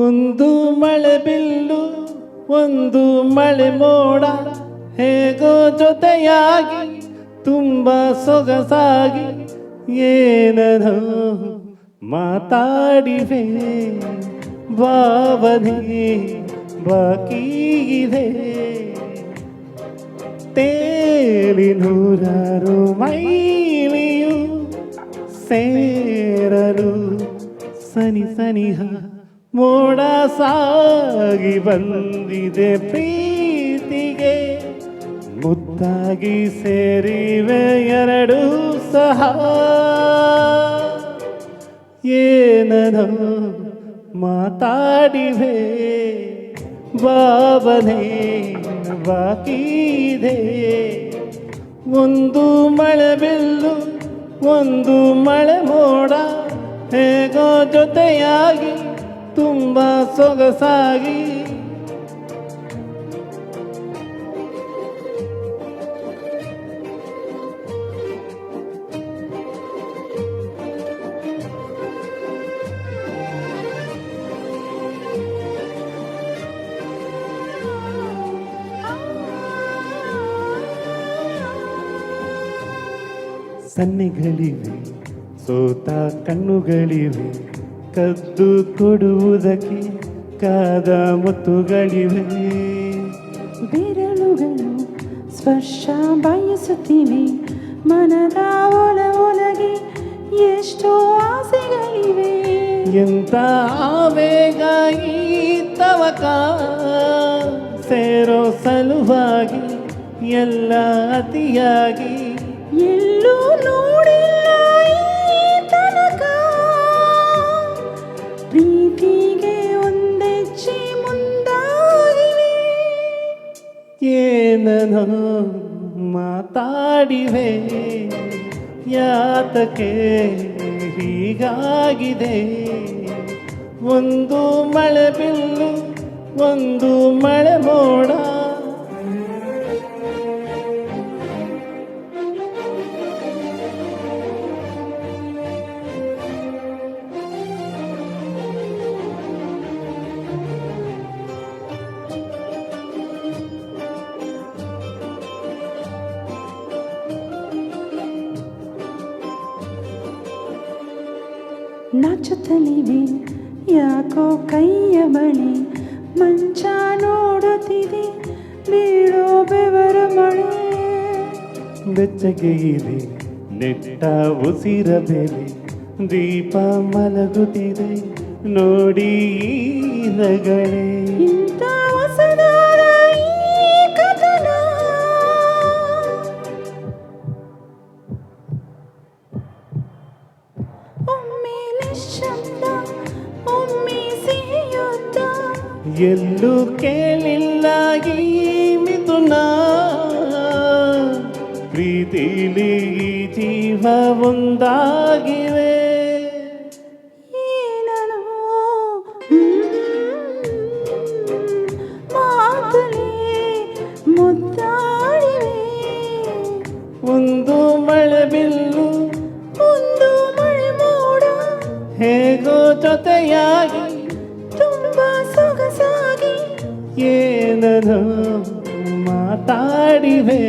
ಒಂದು ಮಳೆ ಬಿಲ್ಲು ಒಂದು ಮಳೆ ಮೋಡ ಹೇಗೋ ಜೊತೆಯಾಗಿ ತುಂಬ ಸೊಗಸಾಗಿ ಏನೋ ಮಾತಾಡಿವೆ ಭಾವನೆ ಬಾಕಿ ಇದೆ ತೇಲಿ ನೂರಾರು ಮೈಲಿಯು ಸೇರಲು ಸನಿ ಸನಿಹ ಮೋಡ ಸಾಗಿ ಬಂದಿದೆ ಪ್ರೀತಿಗೆ ಮುದ್ದಾಗಿ ಸೇರಿವೆ ಎರಡು ಸಹ ಏನೋ ಮಾತಾಡಿವೆ ಭಾವನೆ ಬಾಕಿ ಇದೆ ಒಂದು ಮಳೆ ಬಿಲ್ಲು ಒಂದು ಮಳೆ ಮೋಡ ಹೇಗೋ ಜೊತೆಯಾಗಿ ತುಂಬ ಸೊಗಸಾಗಿ ಸನ್ನೆಗಳಿವೆ ಸೋತ ಕಣ್ಣುಗಳಿವೆ ಕದ್ದು ಕೊಡುವುದಕ್ಕೆ ಕಾದ ಮುತ್ತುಗಳಿವೆ ಬೆರಳುಗಳು ಸ್ಪರ್ಶ ಬಯಸುತ್ತಿವೆ ಮನದ ಒಳಗೆ ಎಷ್ಟೋ ಆಸೆಗಳಿವೆ ಎಂತ ಆವೇಗ ಈ ತವಕ ಸೇರೋ ಸಲುವಾಗಿ ಎಲ್ಲ ಅತಿಯಾಗಿ ಎಲ್ಲೂ ನೋಡಿಲ್ಲ ಈ ತನಕ ಪ್ರೀತಿಗೆ ಒಂದೆಚ್ಚಿ ಮುಂದಾಗಿವೆ ಏನೋ ಮಾತಾಡಿವೆ ಯಾತಕ್ಕೆ ಹೀಗಾಗಿದೆ ಒಂದು ಮಳೆ ಬಿಲ್ಲು ಒಂದು ಮಳೆ ಮೋಡ ನಾಚುತ್ತಲಿವೆ ಯಾಕೋ ಕೈಯ ಬಳಿ ಮಂಚ ನೋಡುತ್ತಿದೆ ಬೀಳೋ ಬೆವರು ಮಳೆ ಬೆಚ್ಚಗೆ ಇದೆ ನೆಟ್ಟ ಉಸಿರ ಬೆಲೆ ದೀಪ ಮಲಗುತ್ತಿದೆ ನೋಡಿ ನಗಳೇ ಇಂಥ ಹೊಸದಾದ ಈ ಕಥನ ಒಮ್ಮೆ ನಿಶ್ಶಬ್ದ ಒಮ್ಮೆ ಸಿಹಿಯುದ್ದ ಎಲ್ಲೂ ಕೇಳಿಲ್ಲ ಈ ಮಿಥುನ ಪ್ರೀತಿಲಿ ಈ ಜೀವ ಒಂದಾಗಿವೆ ಏನೋ ಮಾತುಲೇ ಮುದ್ದಾಡಿವೆ ಒಂದು ಮಳೆ ಬಿಲ್ಲು ಒಂದು ಮಳೆ ಮೋಡ ಹೇಗೋ ಜೊತೆಯಾಗಿ ತುಂಬ ಸೊಗಸಾಗಿ ಏನೋ ಮಾತಾಡಿವೆ